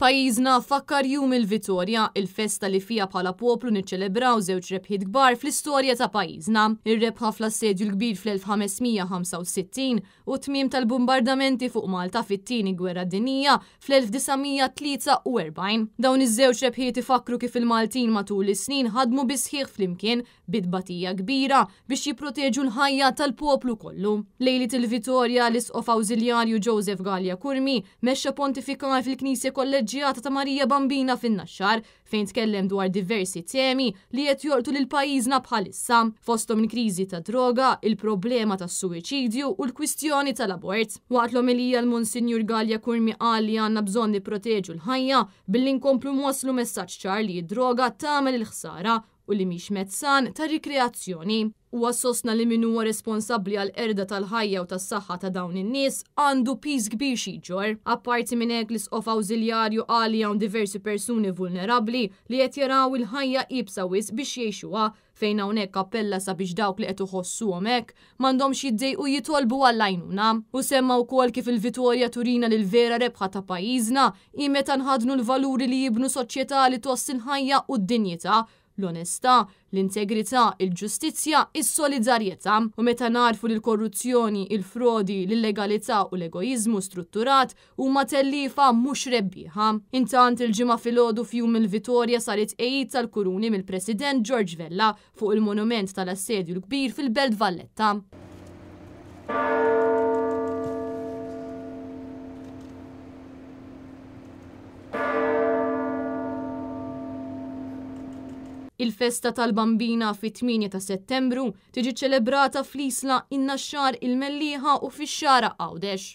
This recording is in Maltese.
Pajjiżna fakkar jum il-Vittorja, il-festa li fija bħala poplu niċċelebraw żewġ rebħiet kbar fl-istorja ta' pajjiżna. Ir-rebħa fl-assedju l-kbir fl-1565 u tmiem tal-bombardamenti fuq Malta fit-tieni gwerra dinjija fl-1943. Dawn iż-żewġ rebħiet ifakru kif il-Maltin matul is-snin ħadmu bisħieħ flimkien bidbatija kbira biex jipproteġu l-ħajja tal-poplu kollu. Lejlit il-Vittorja l-Isqof Awżiljarju Joseph Gallia Kurmi mexxa pontifikar fil-Knisja Kolleġjata ta' Marija Bambina fin-Naxxar fejn tkellem dwar diversi temi li qed jorqtu lil pajjiżna bħalissa, fosthom il-kriżi ta' droga, il-problema tas-suwiċidju u l-kwistjoni tal-abort. Waqt l-omilija l-Monsinjur Gallia Kurmi qal li għandna bżonn nipproteġu l-ħajja billi nkomplu nwasslu messaġġ ċar li d-droga tagħmel il-ħsara u li mhix mezzan ta' rikreazzjoni. U għassosna li min huwa responsabbli għal erda tal-ħajja u tas-saħħa ta' dawn in-nies għandu piż kbir xi jġor. Apparti minn hekk l-Isqof Awżiljarju qal li hawn diversi persuni vulnerabbli li qed jaraw il-ħajja qibsa wisq biex jgħixuha fejn hawnhekk appella sabiex dawk li qed iħossuhom hekk m'għandhomx jiddejqu jitolbu għall-għajnuna. U semma wkoll kif il-Vittorja turina lil vera rebħa ta' pajjiżna hi meta nħadnu l-valuri li jibnu soċjetà li toss il-ħajja u d-dinjità, l-onestà, l-integrità, il-ġustizzja, is-solidarjetà u meta narfu li l-korruzzjoni, il-frodi, l-illegalità u l-egoizmu strutturat huma tellifa mhux rebbieħa. Intant il-ġimgħa filgħodu fjum il-Vittorja saret għid tal-kuruni mill-President George Vella fuq il-monument tal-assedju l-kbir fil-Belt Valletta. Il-festa tal-Bambina fit-8 ta' Settembru tiġi ċelebrata fl-Isla in-Naxxar il-Mellieħa u fix-Xara Għawdex.